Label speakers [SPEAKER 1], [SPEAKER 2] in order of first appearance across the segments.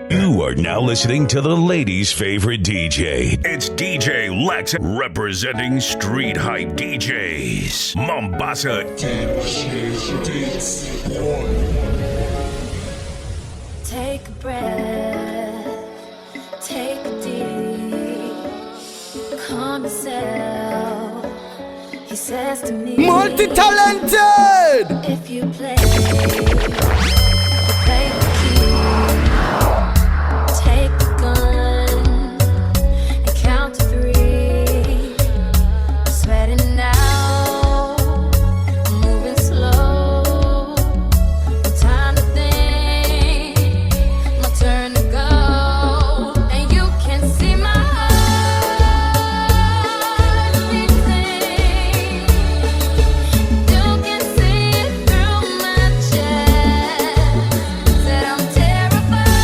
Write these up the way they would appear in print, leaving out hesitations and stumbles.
[SPEAKER 1] You are now listening to the ladies' favorite DJ. It's DJ Lex representing Street Hype DJs. Mombasa.
[SPEAKER 2] Take a breath, take a deep, calm yourself. He says to me,
[SPEAKER 3] multi-talented.
[SPEAKER 2] If you play the key, take the gun and count to 3. I'm sweating now, moving slow. No time to think, my turn to go. And you can see my heart beating. You can see it through my chest. Said I'm terrified,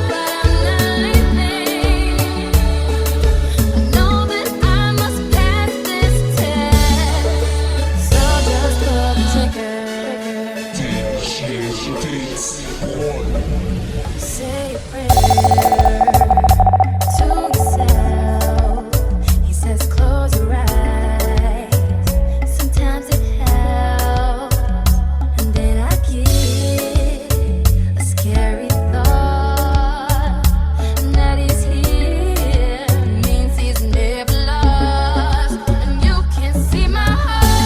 [SPEAKER 2] but I'm not leaving. I know that I must pass this test. So just pull the trigger. Say a prayer to yourself. He says close your eyes. Sometimes it helps. And then I get a scary thought that he's here means he's never lost. And you can see my heart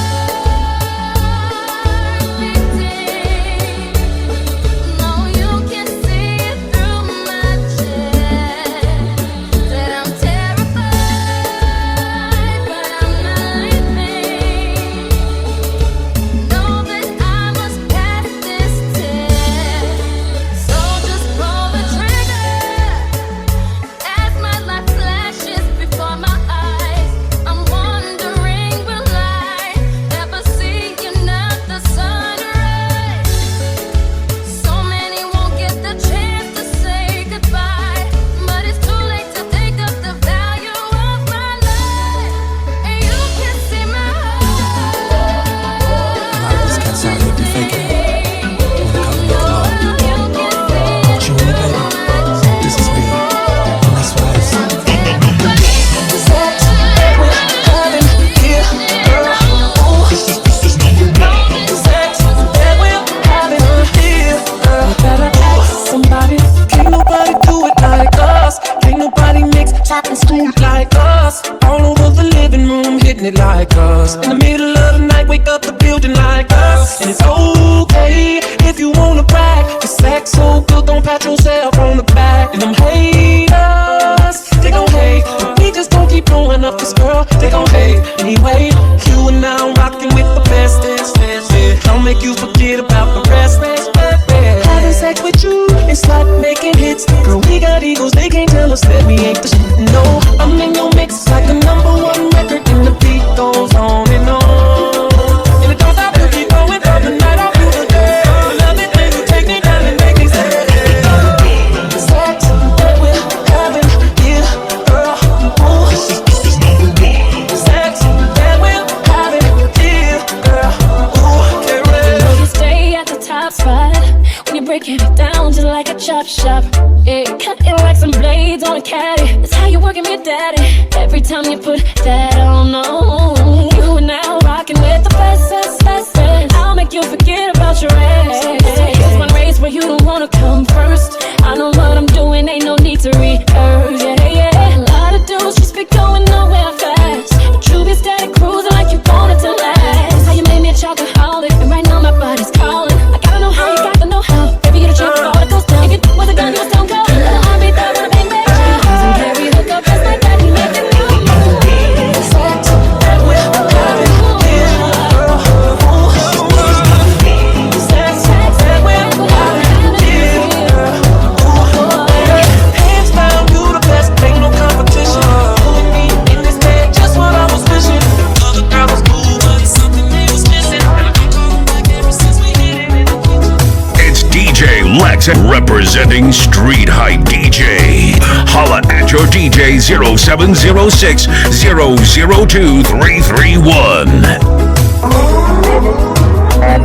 [SPEAKER 2] beating. No, you can see it through my chest. That I'm terrified, but I'm not leaving. Know that I must pass this test. So just pull the trigger as my life flashes before my eyes. I'm wondering, will I ever see another sunrise? So many won't get the chance to say goodbye, but it's too late to think of the value of my life. And you can see my heart.
[SPEAKER 4] These cats out here be faking. Wanna come and make love. But you ain't baby. This is me. And that's why it's somebody. Can't nobody do it like us. Can't nobody mix, chop and screw it like us. All over the living room, hitting it like us. In the middle of the night, wake up the building like us. And it's okay if you wanna brag. The sex so good, don't pat yourself on the back. And them haters, they gon' hate. But we just gon' keep blowing up this girl, they gon' hate. Anyway, you and I are rocking with the bestest. Don't make you forget about the rest. Having sex with you, it's like making hits. Girl, we got egos, they can't tell us that we ain't the shit. No, I'm in your mix like a #1 record, and the beat goes on and on. And it don't stop, we keep going from the night all through the day. Love it when you take me down and make me say, the sex that we're having here, girl, ooh. The sex that we're having here, girl, ooh. Get ready.
[SPEAKER 2] You stay at the top spot when you're breaking it down just like a chop shop. Yeah, cut it like some blades on a caddy. That's how you working me, daddy. Every time you put that on, you are now rocking with the bestest. I'll make you forget about your ex. Here's one race where you don't wanna come first. I know what I'm doing, ain't no need to rehearse. Yeah. A lot of dudes just be going nowhere fast, but you be steady cruising like you want it to last. How you made me a chocoholic, and right now my body's calling. I gotta know how, you got to know how. Baby, you the champ of all that goes down. If it was a gun, you was stone cold. I'll be there when I bang bang. Doesn't carry hook up just like that. He make it new.
[SPEAKER 4] Sex that we're having here, girl, ooh. Sex that we're having here, girl, ooh. Hands down, you the best, ain't no competition. You and me in this bed, just what I was wishing. Other girl was cool, but something they was missing. And I've been calling back ever since we hit it in the kitchen.
[SPEAKER 1] It's DJ Lex representing Street Hype DJ. Holla at your DJ 0706 002 331.
[SPEAKER 2] I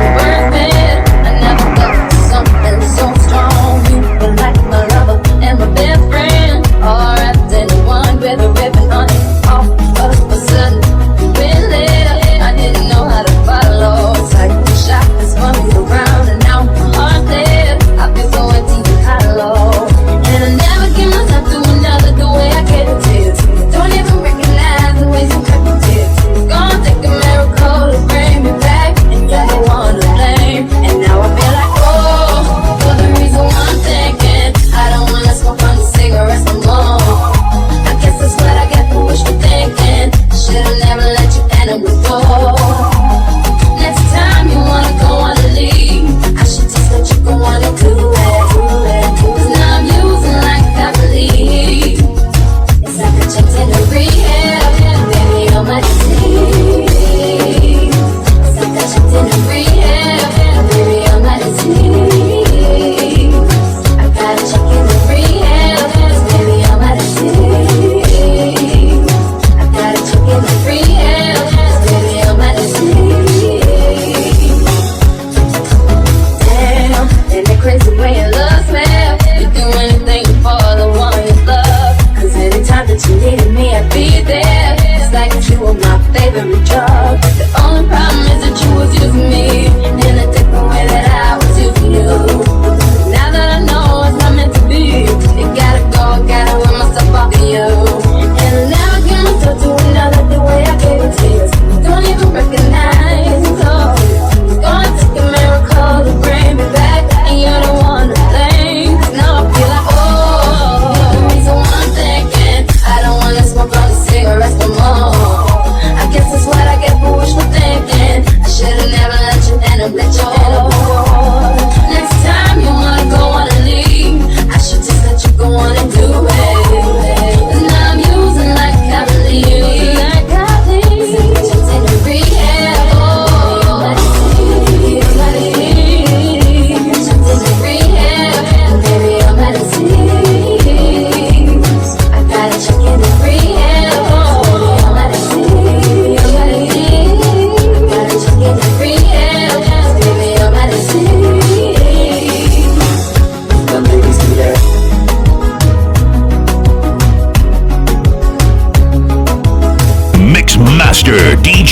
[SPEAKER 2] never felt something so strong. You were like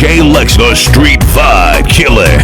[SPEAKER 1] DJ Lex, the Street Vibe Killer.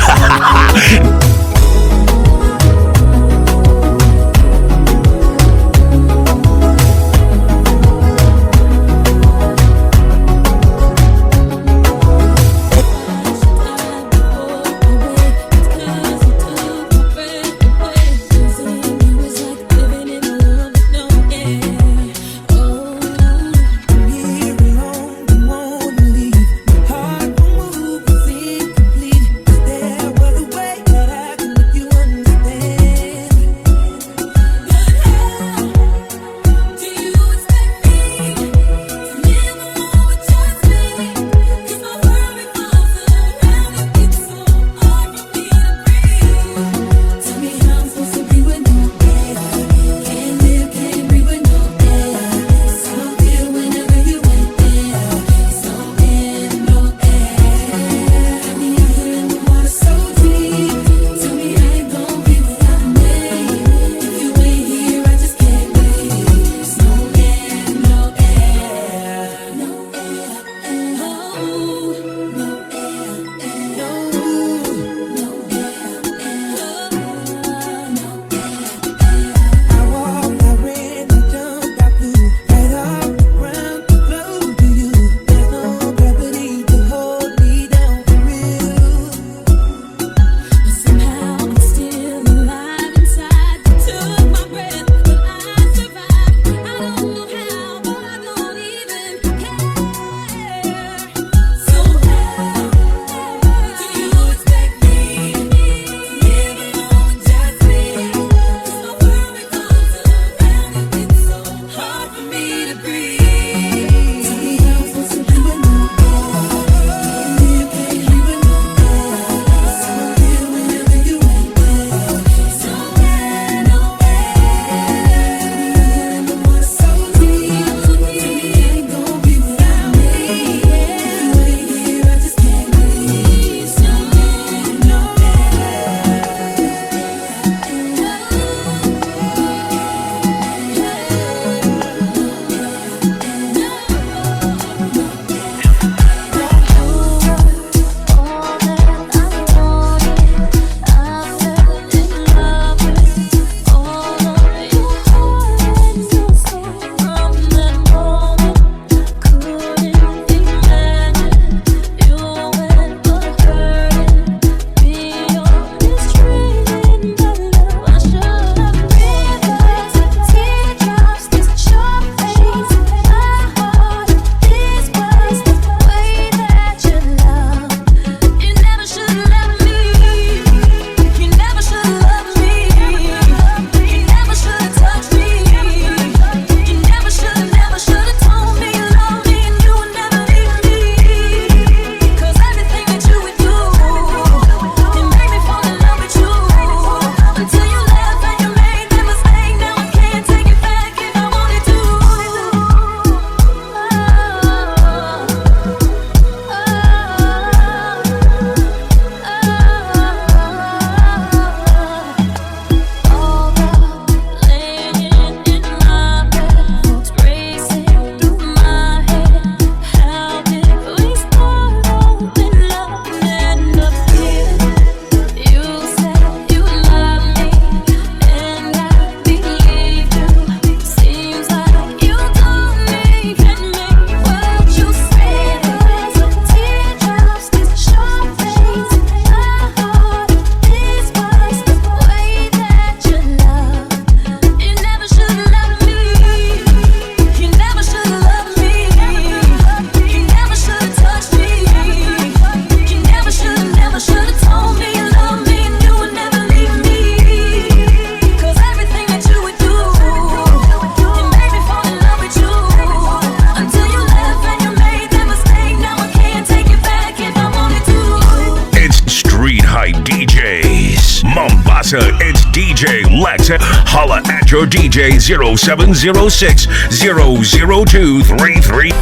[SPEAKER 1] It's DJ Lex. Holla at your DJ 0706 00233.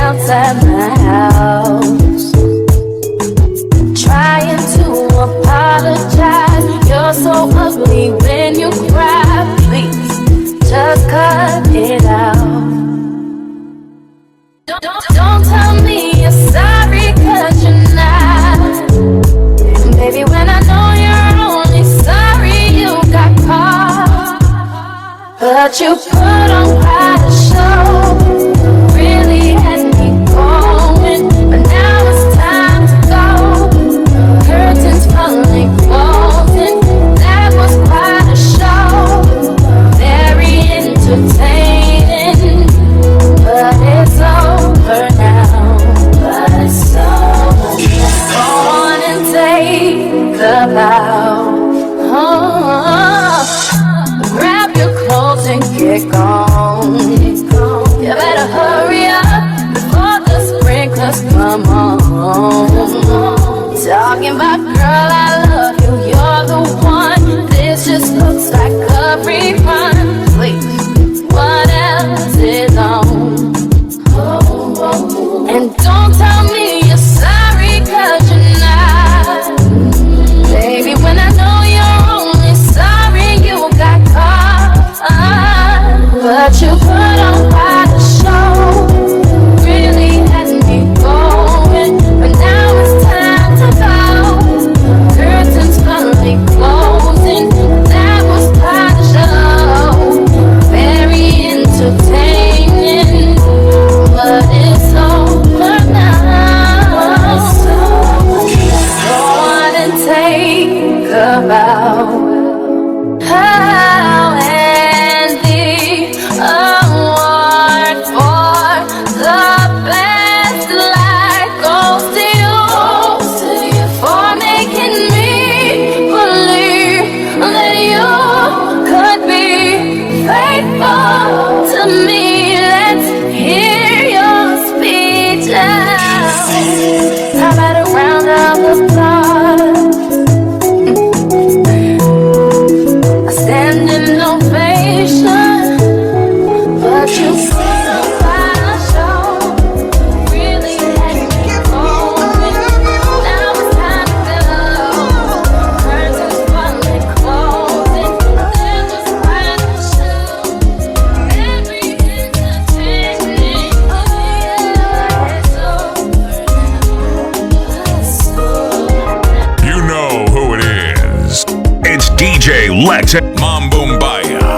[SPEAKER 2] outside my house, trying to apologize. You're so ugly when you cry. Please, just cut it out. Don't tell me you're sorry, 'cause you're not. Baby, when I know you're only sorry you got caught. But you put on quite a show, really had me going. But now it's time to go. Curtains falling, closing. That was quite a show, very entertaining. But it's over now. But it's over. Go on and take a bow. Grab your clothes and get gone. You better hurry up before the sprinklers come on. Talking about, girl, I love you, you're the one. This just looks like a rerun. Please, what else is on? And don't tell me you're sorry, 'cause you're not. Baby, when I know you're only sorry you got caught. But you put on quite a show, really had me going. But now it's time to go. Curtains finally closing. That was quite a show, very entertaining. But it's over now. Go on and take a bow. How and the award for the best life goes to you for making me believe that you could be faithful to me. Let's hear your speech out. How about a round of applause? A standing ovation. But you put on quite a show, really had me going. Now it's time to go. Curtains finally closing. There was quite a show, very entertaining. Oh yeah, it's over now. It's over.
[SPEAKER 1] You know who it is. It's DJ Lex at Mambumbaya.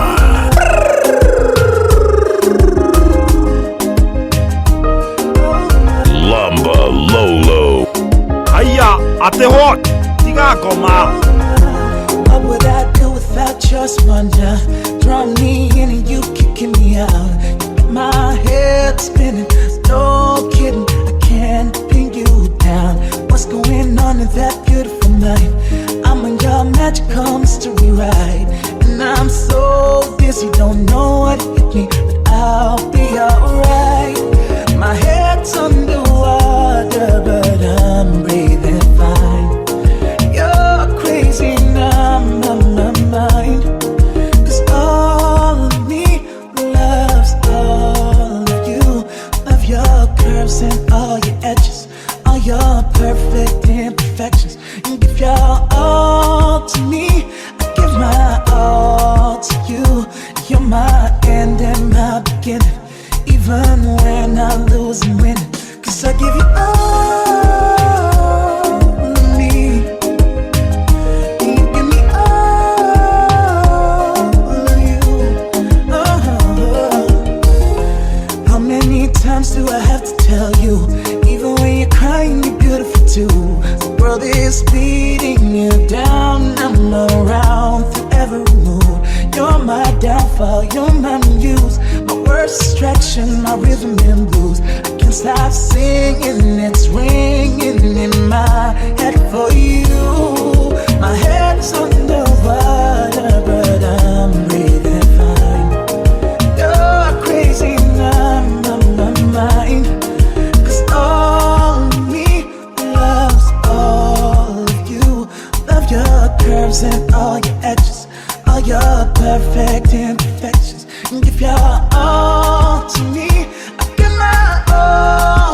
[SPEAKER 1] Lumba Lolo.
[SPEAKER 5] Aya, atehot, tiga koma.
[SPEAKER 6] What would I do without your splendor? Draw me in and you kicking me out. You got my head spinning, no kidding. I can't pin you down. What's going on in that beautiful night? I'm on your magical mystery ride, and I'm so dizzy, don't know what hit me, but I'll be alright. My head's underwater, but I'm breathing fine. You're crazy, numb on my mind. 'Cause all of me loves all of you. Love your curves and all your edges, all your perfect imperfections. You give your all to me, I give my all to you. You're my end and my beginning, even when I lose and win. 'Cause I give you all of me, and you give me all of you. How many times do I have to tell you? Even when you're crying, you're beautiful too. The world is beating you down, I'm around through every mood. You're my downfall, you're my muse, my worst distraction, my rhythm and blues. I can't stop singing, it's ringing in my head for you. My head's underwater, but I'm breathing fine. You're crazy, numb on my mind. 'Cause all of me loves all of you. Love your curves and all your edges, all your perfect imperfections. And give your all to me, I give my all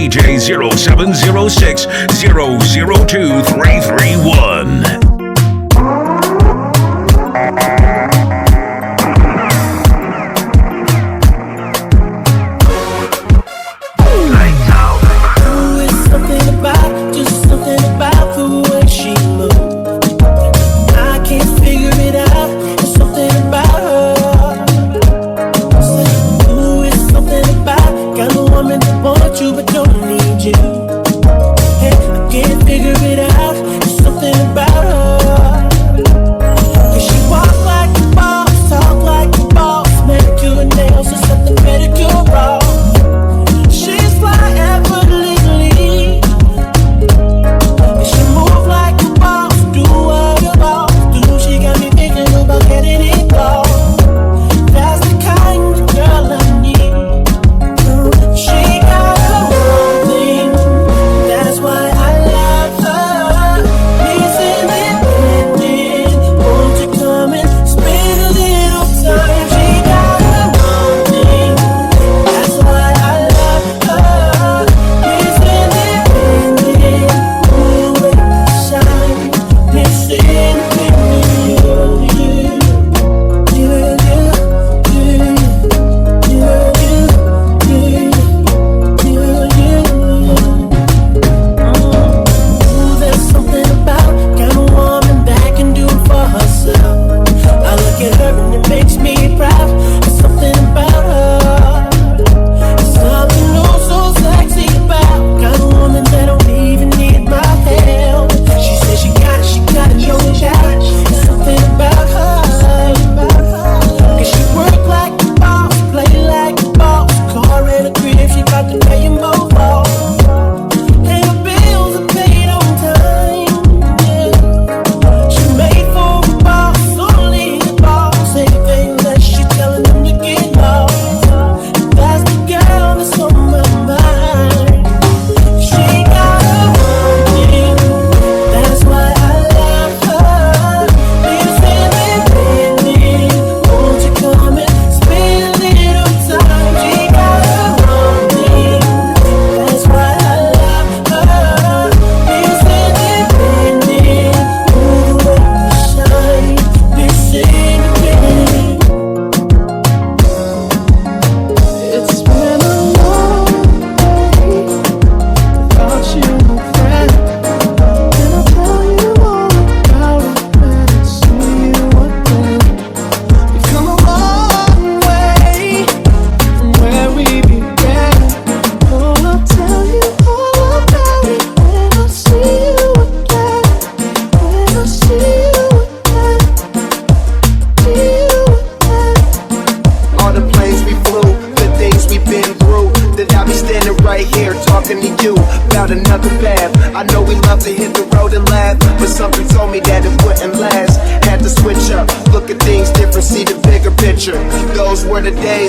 [SPEAKER 1] DJ 0706 002 331.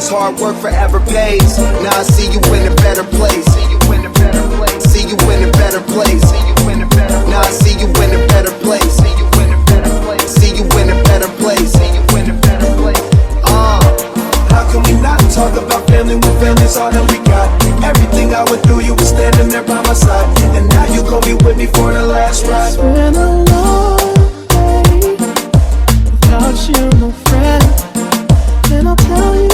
[SPEAKER 3] Hard work forever pays. Now I see you in a better place. See you in a better place. See you in a better place. See you in a better place. Now I see you in a better place. See you in a better place. See you in a better place. See you in a better place. How can we not talk about family when family's all that we got? Everything I went through, you were standing there by my side, and now you gon' be with me for the last ride.
[SPEAKER 6] It's been a long day without you, my friend, and I'll tell you.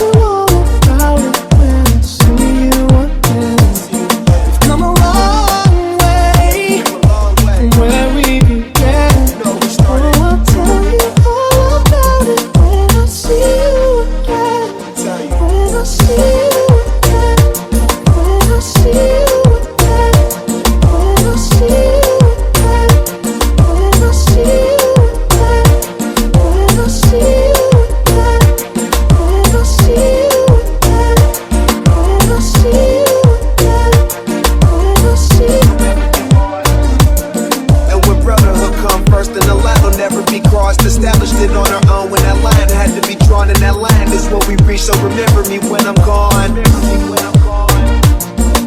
[SPEAKER 3] So remember me when I'm gone.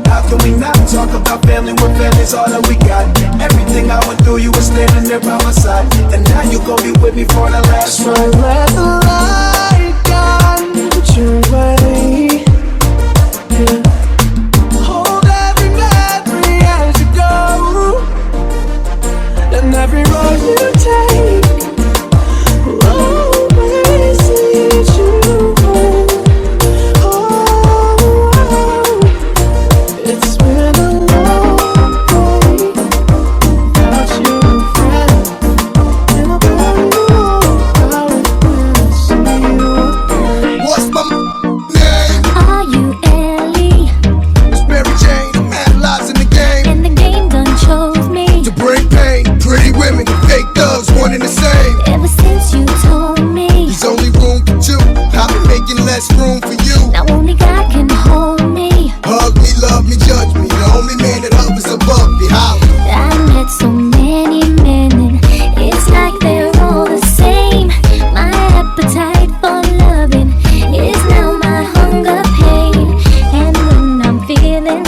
[SPEAKER 3] How can we not talk about family when family's all that we got? Everything I went through, you were standing there by my side, and now you gon' be with me for the last ride.
[SPEAKER 6] So let the light guide your way. Yeah. Hold every man.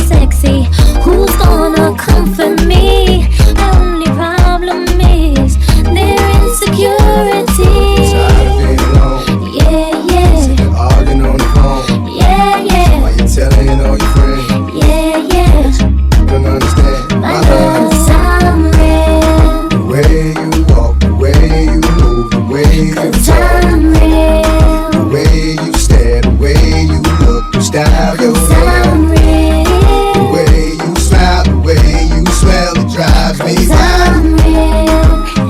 [SPEAKER 2] sexy. Who's gonna comfort me? The only problem is their insecurity.
[SPEAKER 7] Tired of being alone.
[SPEAKER 2] Yeah, yeah.
[SPEAKER 7] Arguing on the phone.
[SPEAKER 2] Yeah, yeah.
[SPEAKER 7] Why you telling all your friends?
[SPEAKER 2] Yeah, yeah.
[SPEAKER 7] Don't understand
[SPEAKER 2] My love's unreal.
[SPEAKER 7] the way you walk, the way you move, the way you talk,
[SPEAKER 2] Unreal.
[SPEAKER 7] the way you stare, the way you look, your style, your hair, the way you smile, the way you smell, it drives me wild.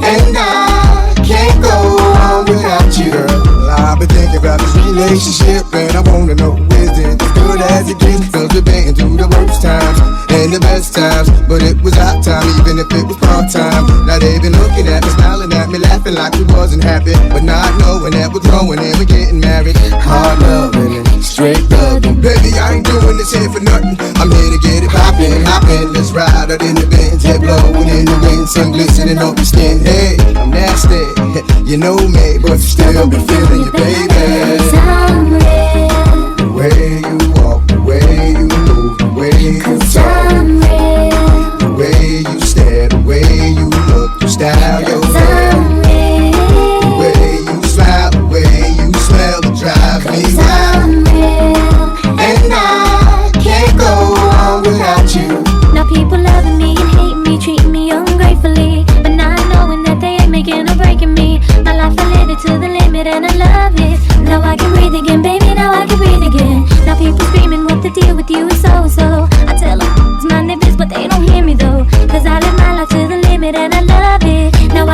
[SPEAKER 7] And I can't go on without you, girl. I've been thinking about this relationship, and I wanna know, is it as good as it gets? Cause we've been through the worst times and the best times, but it was our time, even if it was part-time. Now they been looking at me, smiling at me, laughing like we wasn't happy, but not knowing that we're growing and we're getting married. Hard loving and straight thugging. Baby, I ain't doing this here for nothing. I'm here to get it poppin', hoppin'. Let's ride out in the Benz, head blowing in the wind, sun glistening on your skin. Hey, I'm nasty, you know me, but you still be feeling you, baby. The way you walk, the way you move, the way you talk, the way you stare, the way you look, your style, your hair, the way you smile, the way you smell, it drives me wild. And I can't go on without you.
[SPEAKER 2] Now people loving me and hating me, treating me ungratefully, but not knowing that they ain't making or breaking me. My life, I live it to the limit and I love it. Now I can breathe again, baby, now I can breathe again. Now people screaming what the deal with you is so. I tell them it's mind their biz, but they don't hear me though, cause I live my life to the limit and I love it. Now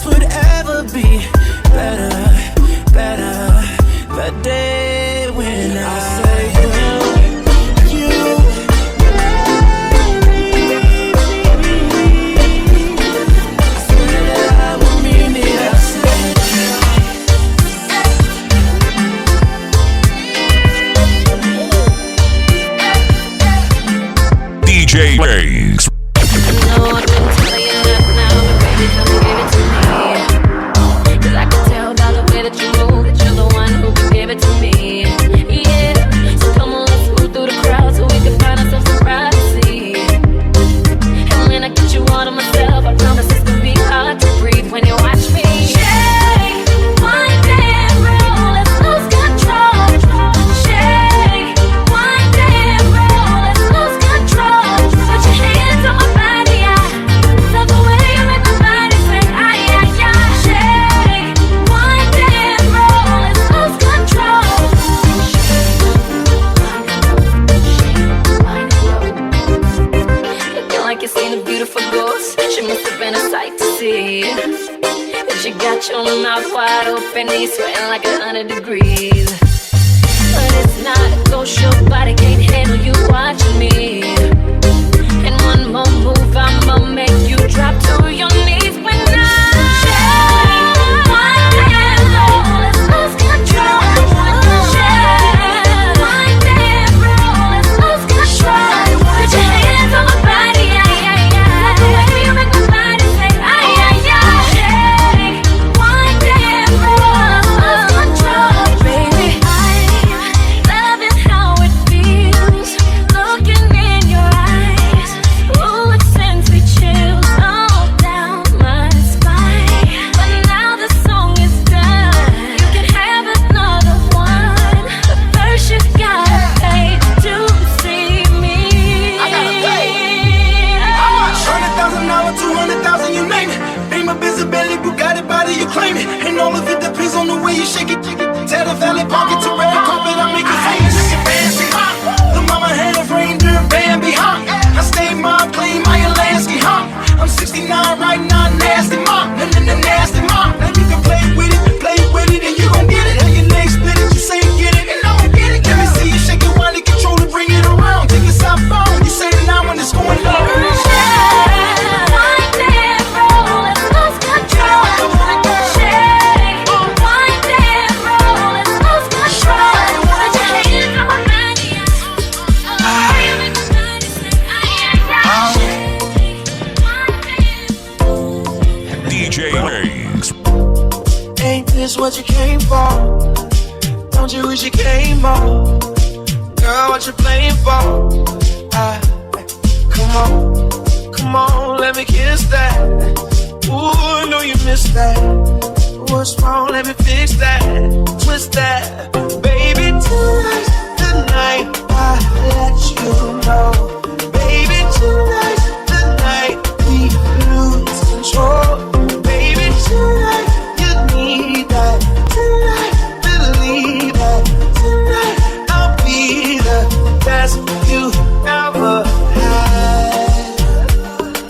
[SPEAKER 6] would ever be better, better. The day when I say you. I swear that I would mean it. I say
[SPEAKER 1] DJ Riggs.
[SPEAKER 2] No, I couldn't tell you that now, but baby, come and give it to me. 'Cause I can tell by the way that you move that you're the one who can give it to me. Yeah, so come on, let's move through the crowd so we can find ourselves some privacy. And when I get you all to myself, I promise it's gonna be hard to breathe when you watch me. Shake, wind and roll, let's lose control. Shake, wind and roll, let's lose control. Put your hands on my body, I love the way you make my body say, ay, ay, ay. Shake, wind and roll, let's lose control. Looking like you've seen a beautiful ghost. She must have been a sight to see. And she got your mouth wide open, and you sweating like 100 degrees. But it's not a ghost, your body can't handle you watching me. And one more move, I'ma make you drop to your knees when I shake, wind and roll, let's lose control. Shake, wind and roll, let's lose control. Put your hands on my body, ay, ay, ay. Love the way you make my body say, ay, ay, ay. Shake, wind and roll, let's lose control. Baby, I'm loving how it feels, looking in your eyes. Ooh, it sends me chills all down my spine. But now the song is done, you can have another one. But first you gotta pay to see me.
[SPEAKER 6] I gotta pay. 100,000, 200,000, you name it. Name a busy belly, Bugatti body, you claim it. And all of it depends on the way you shake it. Tell the valley pocket to red carpet, I make it famous. Looking fancy, huh? The mama hands, reindeer, Bambi, huh? I stay mom, clean my Alaska, huh? I'm 69 right now, nasty mom, nasty mom. Now you can play with it, and you gon' get it. How your legs split it, you say you get it, and I'ma get it. Let me see you shake it, wind it, control it, bring it around. Take it southbound, you say it now when it's going down.
[SPEAKER 2] Shake, wind and roll, let's lose control. Shake, wind and roll, let's lose control. Put your hands on my body, ay, you make my body say, ay, ay, ay. Shake, wind and
[SPEAKER 1] DJ Riggs.
[SPEAKER 6] Ain't this what you came for? Don't you wish you came more? Girl, what you playing for? Come on, let me kiss that. Ooh, I know you missed that. What's wrong? Let me fix that. Twist that. Baby, tonight's the night I let you know. Baby, tonight's the night we lose control. Baby, tonight you need that. Tonight, believe that. Tonight I'll be the best you ever had.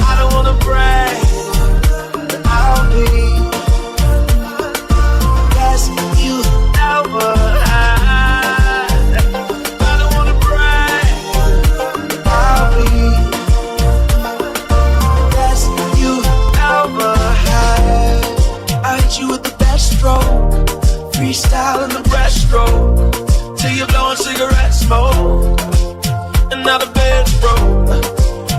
[SPEAKER 6] I don't wanna brag, but I'll be the best you ever had. I don't wanna brag, but I'll be the best you ever had. I hit you with the best stroke, freestyle in the breaststroke, till you're blowing cigarette smoke, and now the bed's broke.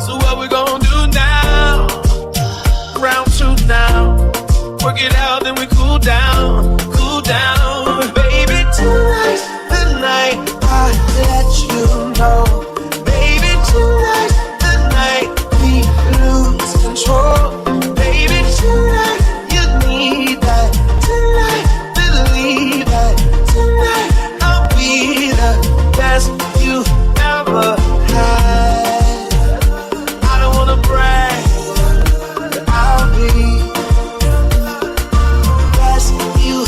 [SPEAKER 6] So what we gonna do now? Round two now. Work it out, then we cool down, cool down. Baby, tonight's the night I let you know. Baby, tonight's the night we lose control. Baby, tonight you need that. Tonight, believe that. Tonight I'll be the best you ever had. I don't wanna brag, but I'll be the best you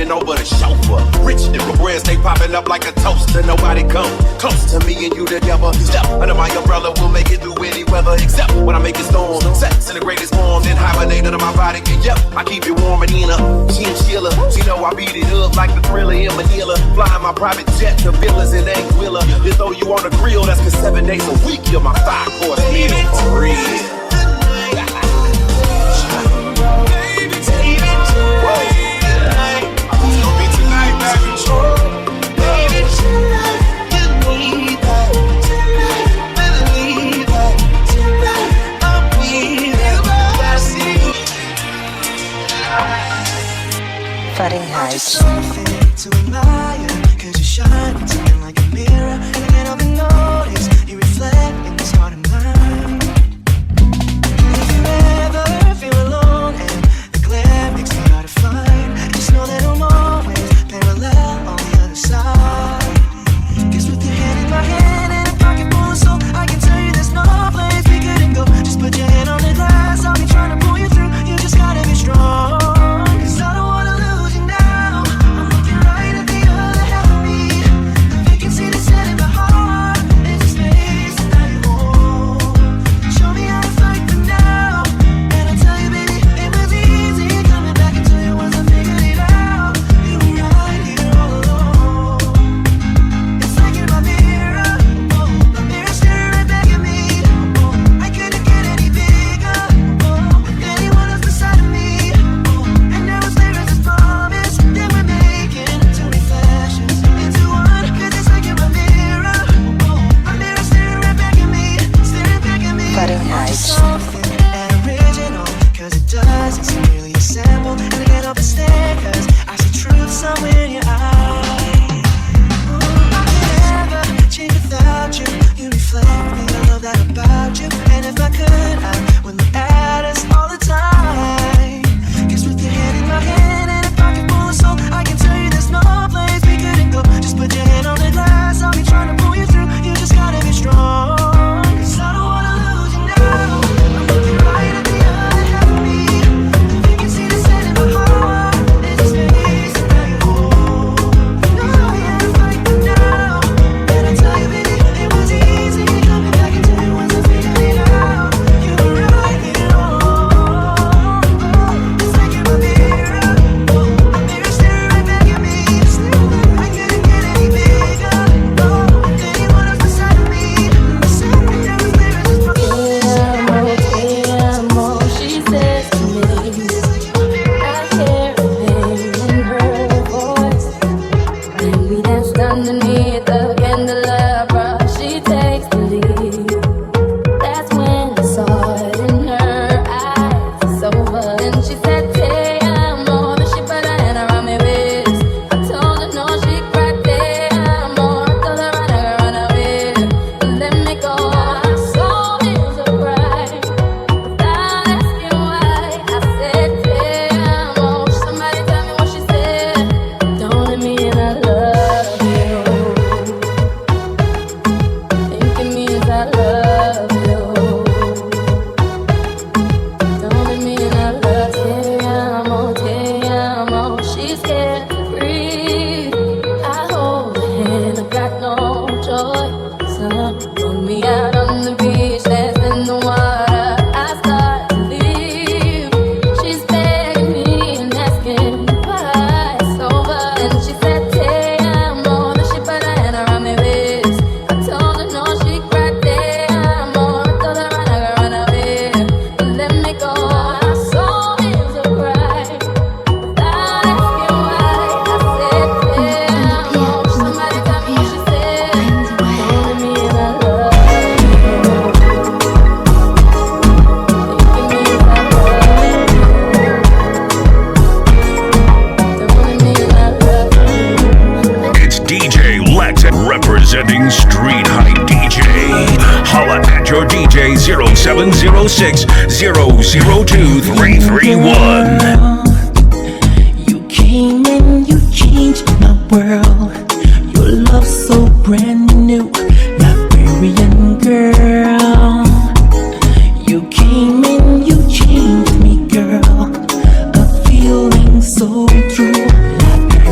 [SPEAKER 8] taking over the chauffeur. Rich nigga bread stay popping up like a toaster. Nobody come close to me and you together. Step under my umbrella, we'll make it through any weather. Except when I make it storm. Sex in the greatest form, then hibernate under my body. And yep, I keep it warm and in a chinchilla. She know I beat it up like the Thriller in Manila. Flying my private jet to villas in Anguilla. Then throw you on the grill, that's cause 7 days a week you're my 5-course meal for real.
[SPEAKER 9] Flooding Heights.
[SPEAKER 6] Something to admire, cause you shine something like a mirror. And I can't help but notice you reflect in this heart of mine. If you ever feel alone and the glare makes me hard to find, just know that I'm always parallel on the other side. Cause with your hand in my hand and a pocket full of soul, I can tell you there's no place we couldn't go. Just put your hand on the glass, I'll be trying to pull you through. You just gotta be strong.
[SPEAKER 1] Representing Street Hype DJ. Holla at your DJ 0706 002 331.
[SPEAKER 6] You came and you changed my world. Your love so brand new, Liberian girl. You came and you changed me, girl. A feeling so true, Liberian.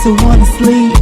[SPEAKER 6] so wanna sleep.